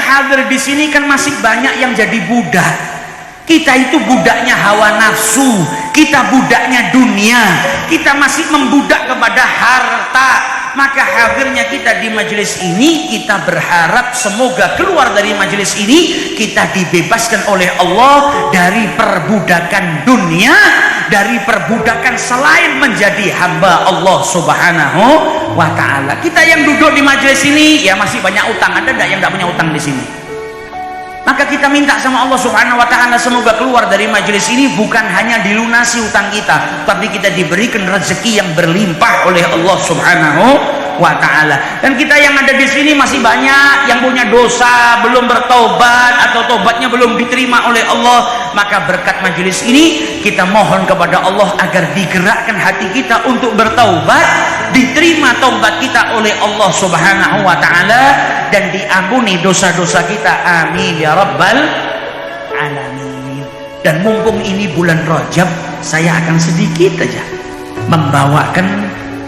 hadir di sini kan masih banyak yang jadi budak. Kita itu budaknya hawa nafsu, kita budaknya dunia, kita masih membudak kepada harta. Maka hadirnya kita di majelis ini, kita berharap semoga keluar dari majelis ini kita dibebaskan oleh Allah dari perbudakan dunia, dari perbudakan selain menjadi hamba Allah Subhanahu wa ta'ala. Kita yang duduk di majelis ini ya masih banyak utang. Ada enggak yang enggak punya utang di sini? Maka kita minta sama Allah Subhanahu wa ta'ala semoga keluar dari majelis ini bukan hanya dilunasi utang kita, tapi kita diberikan rezeki yang berlimpah oleh Allah Subhanahu wa ta'ala. Dan kita yang ada di sini masih banyak yang punya dosa, belum bertobat atau tobatnya belum diterima oleh Allah. Maka berkat majelis ini kita mohon kepada Allah agar digerakkan hati kita untuk bertaubat, diterima taubat kita oleh Allah Subhanahu wa ta'ala, dan diampuni dosa-dosa kita. Amin ya rabbal alamin. Dan mumpung ini bulan Rajab, saya akan sedikit saja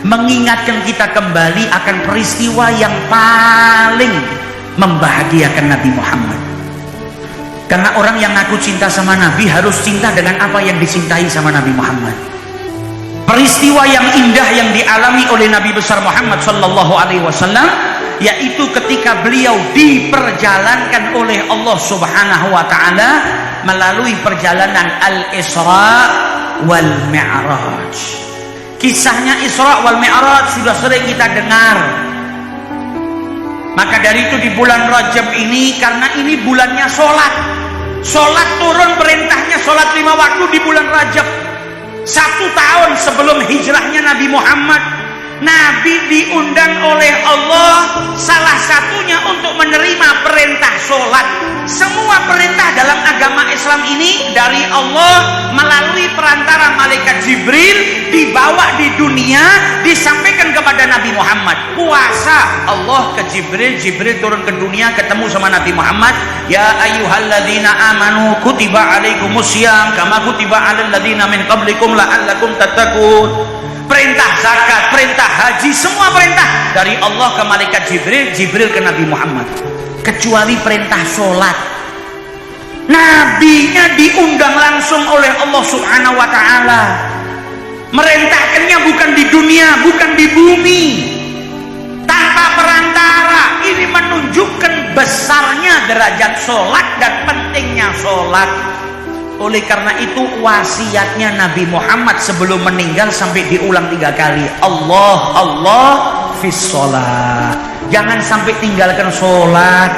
mengingatkan kita kembali akan peristiwa yang paling membahagiakan Nabi Muhammad. Karena orang yang ngaku cinta sama Nabi harus cinta dengan apa yang dicintai sama Nabi Muhammad. Peristiwa yang indah yang dialami oleh Nabi besar Muhammad sallallahu alaihi wasallam, yaitu ketika beliau diperjalankan oleh Allah Subhanahu wa ta'ala melalui perjalanan Al-Isra wal Mi'raj. Kisahnya Isra wal Mi'raj sudah sering kita dengar. Maka dari itu di bulan Rajab ini, karena ini bulannya sholat turun perintahnya sholat 5 waktu di bulan Rajab. 1 tahun sebelum hijrahnya Nabi Muhammad, Nabi diundang oleh Allah salah satunya untuk menerima perintah sholat. Semua perintah dalam agama Islam ini dari Allah melalui perantara malaikat Jibril dibawa di dunia, disampaikan kepada Nabi Muhammad. Puasa Allah ke Jibril, Jibril turun ke dunia ketemu sama Nabi Muhammad. Ya ayyuhalladzina amanu kutiba alaikumussyam kama kutiba alal ladzina min qablikum la'allakum tattaqun. Perintah zakat, perintah haji, semua perintah dari Allah ke malaikat Jibril, Jibril ke Nabi Muhammad. Kecuali perintah sholat, nabinya diundang langsung oleh Allah Subhanahu wa ta'ala. Merintahkannya bukan di dunia, bukan di bumi, tanpa perantara. Ini menunjukkan besarnya derajat sholat dan pentingnya sholat. Oleh karena itu wasiatnya Nabi Muhammad sebelum meninggal sampai diulang 3 kali. Allah fis sholat. Jangan sampai tinggalkan sholat.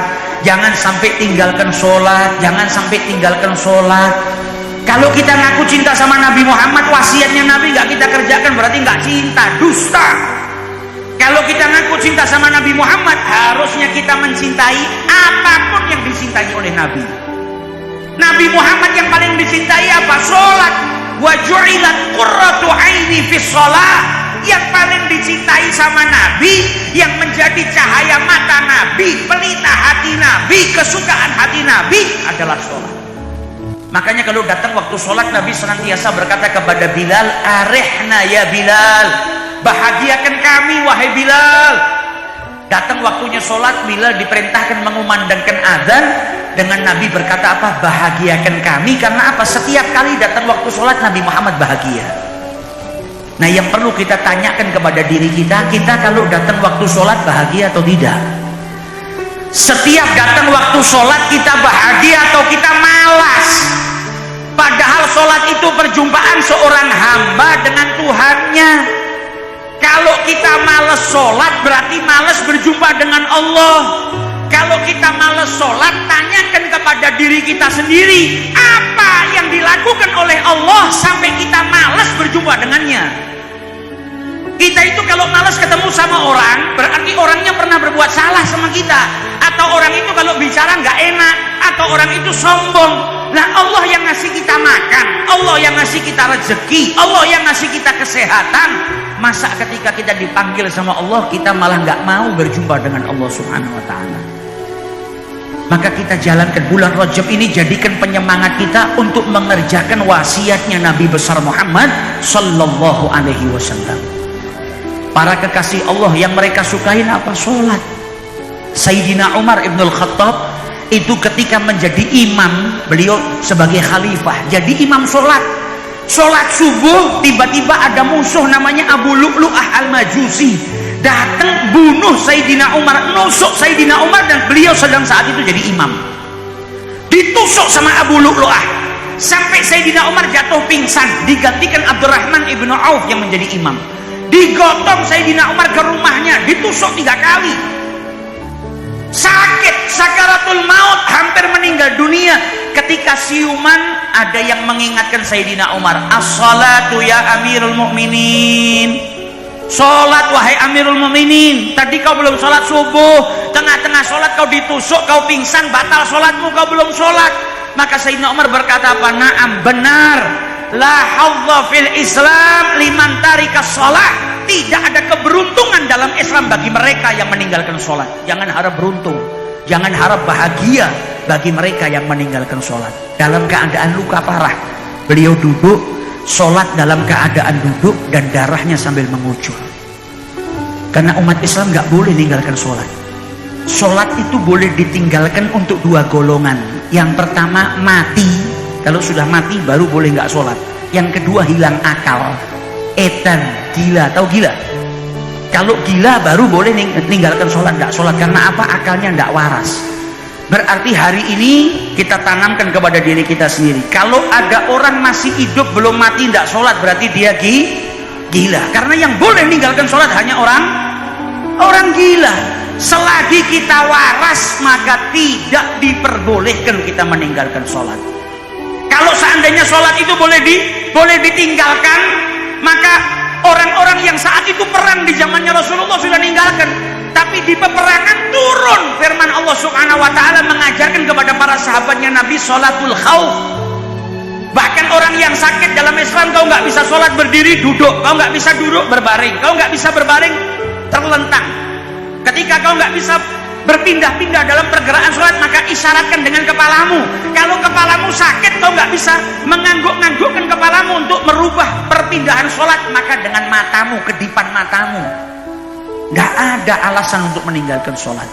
Jangan sampai tinggalkan sholat. Jangan sampai tinggalkan sholat. Kalau kita ngaku cinta sama Nabi Muhammad, wasiatnya Nabi nggak kita kerjakan, berarti nggak cinta, dusta. Kalau kita ngaku cinta sama Nabi Muhammad, harusnya kita mencintai apapun yang dicintai oleh Nabi. Nabi Muhammad yang paling dicintai apa? Sholat. Wa ju'ilat qurratu aini fis sholat. Yang paling dicintai sama Nabi, yang menjadi cahaya mata Nabi, pelita hati Nabi, kesukaan hati Nabi adalah sholat. Makanya kalau datang waktu sholat, Nabi senantiasa berkata kepada Bilal, arihna ya Bilal, bahagiakan kami wahai Bilal. Datang waktunya sholat, Bilal diperintahkan mengumandangkan azan. Dengan Nabi berkata apa? Bahagiakan kami. Karena apa? Setiap kali datang waktu sholat, Nabi Muhammad bahagia. Nah, yang perlu kita tanyakan kepada diri kita, kita kalau datang waktu sholat bahagia atau tidak? Setiap datang waktu sholat kita bahagia atau kita malas? Padahal sholat itu perjumpaan seorang hamba dengan Tuhannya. Kalau kita malas sholat, berarti malas berjumpa dengan Allah. Kalau kita malas sholat, tanyakan kepada diri kita sendiri, apa yang dilakukan oleh Allah sampai kita malas berjumpa dengannya. Kita itu kalau malas ketemu sama orang, berarti orangnya pernah berbuat salah sama kita. Atau orang itu kalau bicara nggak enak, atau orang itu sombong. Nah, Allah yang ngasih kita makan, Allah yang ngasih kita rezeki, Allah yang ngasih kita kesehatan. Masa ketika kita dipanggil sama Allah, kita malah nggak mau berjumpa dengan Allah Subhanahu wa ta'ala? Maka kita jalankan bulan Rajab ini, jadikan penyemangat kita untuk mengerjakan wasiatnya Nabi besar Muhammad sallallahu alaihi wasallam. Para kekasih Allah yang mereka sukain apa? Sholat. Sayyidina Umar ibn al-Khattab itu ketika menjadi imam, beliau sebagai khalifah jadi imam sholat subuh, tiba-tiba ada musuh namanya Abu Lu'lu'ah al-Majusi datang bunuh Sayyidina Umar, nusuk Sayyidina Umar, dan beliau sedang saat itu jadi imam, ditusuk sama Abu Lu'lu'ah sampai Sayyidina Umar jatuh pingsan, digantikan Abdurrahman ibnu Auf yang menjadi imam. Digotong Sayyidina Umar ke rumahnya, ditusuk 3 kali, sakit, sakaratul maut, hampir meninggal dunia. Ketika siuman, ada yang mengingatkan Sayyidina Umar, as-salatu ya amirul mu'minin, sholat wahai amirul mu'minin, tadi kau belum sholat subuh, tengah-tengah sholat kau ditusuk, kau pingsan, batal sholatmu, kau belum sholat. Maka Sayyidina Umar berkata apa? Naam, benar, la hadza fil Islam liman tarikas sholat. Tidak ada keberuntungan dalam Islam bagi mereka yang meninggalkan sholat. Jangan harap beruntung, jangan harap bahagia bagi mereka yang meninggalkan sholat. Dalam keadaan luka parah, beliau duduk sholat dalam keadaan duduk dan darahnya sambil mengucur. Karena umat Islam nggak boleh meninggalkan sholat. Sholat itu boleh ditinggalkan untuk 2 golongan. Yang pertama mati, kalau sudah mati baru boleh nggak sholat. Yang kedua hilang akal, edan, gila, tahu gila? Kalau gila baru boleh meninggalkan sholat, nggak sholat. Karena apa? Akalnya nggak waras. Berarti hari ini kita tanamkan kepada diri kita sendiri, kalau ada orang masih hidup belum mati nggak sholat, berarti dia gila. Karena yang boleh meninggalkan sholat hanya orang gila. Selagi kita waras, maka tidak diperbolehkan kita meninggalkan sholat. Kalau seandainya sholat itu boleh ditinggalkan, maka orang-orang yang saat itu perang di zamannya Rasulullah sudah meninggalkan. Tapi di peperangan turun firman Allah Subhanahu wa taala mengajarkan kepada para sahabatnya Nabi sholatul khauf. Bahkan orang yang sakit dalam Islam, kau nggak bisa sholat berdiri, duduk, kau nggak bisa duduk berbaring, kau nggak bisa berbaring terlentang. Ketika kau nggak bisa berpindah-pindah dalam pergerakan sholat, maka isyaratkan dengan kepalamu. Kalau kepalamu sakit, kau nggak bisa mengangguk-anggukkan kepalamu untuk merubah perpindahan sholat, maka dengan matamu, kedipan matamu. Nggak ada alasan untuk meninggalkan sholat.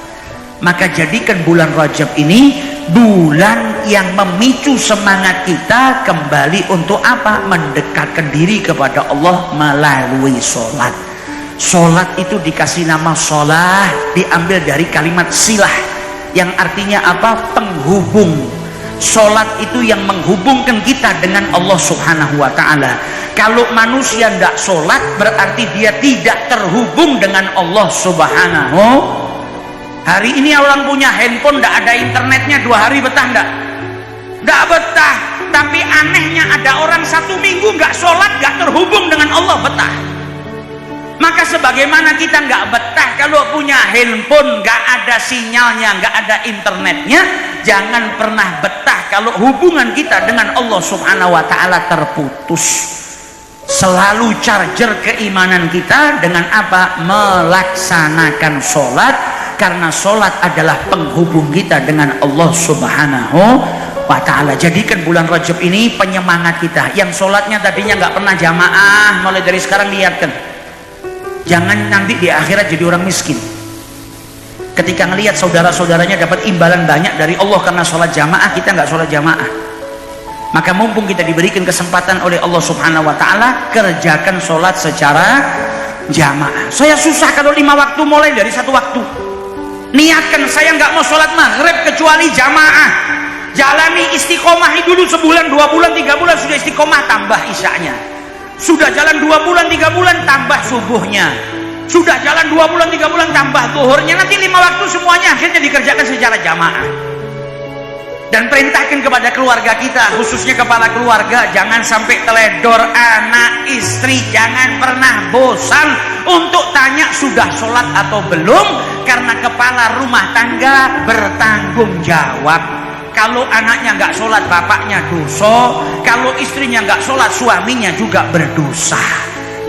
Maka jadikan bulan Rajab ini bulan yang memicu semangat kita kembali untuk apa? Mendekatkan diri kepada Allah melalui sholat. Sholat itu dikasih nama sholah, diambil dari kalimat silah yang artinya apa? Penghubung. Sholat itu yang menghubungkan kita dengan Allah Subhanahu wa ta'ala. Kalau manusia tidak sholat, berarti dia tidak terhubung dengan Allah Subhanahu. Hari ini orang punya handphone, tidak ada internetnya 2 hari, betah enggak? Tidak betah. Tapi anehnya ada orang 1 minggu nggak sholat, nggak terhubung dengan Allah, betah. Maka sebagaimana kita nggak betah kalau punya handphone nggak ada sinyalnya, nggak ada internetnya, jangan pernah betah kalau hubungan kita dengan Allah Subhanahu wa ta'ala terputus. Selalu charger keimanan kita dengan apa? Melaksanakan sholat, karena sholat adalah penghubung kita dengan Allah Subhanahu wa ta'ala. Jadikan bulan Rajab ini penyemangat kita. Yang sholatnya tadinya nggak pernah jamaah, mulai dari sekarang lihatkan, jangan nanti di akhirat jadi orang miskin. Ketika ngelihat saudara-saudaranya dapat imbalan banyak dari Allah karena sholat jamaah, kita nggak sholat jamaah. Maka mumpung kita diberikan kesempatan oleh Allah Subhanahu wa ta'ala, kerjakan sholat secara jamaah. Saya susah kalau 5 waktu, mulai dari 1 waktu. Niatkan saya nggak mau sholat maghrib kecuali jamaah. Jalani istiqomah dulu sebulan, 2 bulan, 3 bulan, sudah istiqomah, tambah isyanya. Sudah jalan 2 bulan, 3 bulan, tambah subuhnya. Sudah jalan 2 bulan, 3 bulan, tambah zuhurnya. Nanti 5 waktu semuanya akhirnya dikerjakan secara jamaah. Dan perintahkan kepada keluarga kita, khususnya kepala keluarga, jangan sampai teledor anak istri. Jangan pernah bosan untuk tanya sudah sholat atau belum, karena kepala rumah tangga bertanggung jawab. Kalau anaknya nggak sholat, bapaknya dosa. Kalau istrinya nggak sholat, suaminya juga berdosa.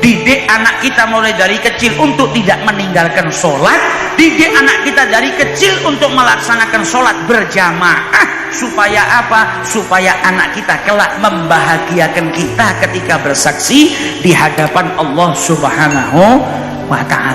Didik anak kita mulai dari kecil untuk tidak meninggalkan sholat. Didik anak kita dari kecil untuk melaksanakan sholat berjamaah. Supaya apa? Supaya anak kita kelak membahagiakan kita ketika bersaksi di hadapan Allah Subhanahu wa ta'ala.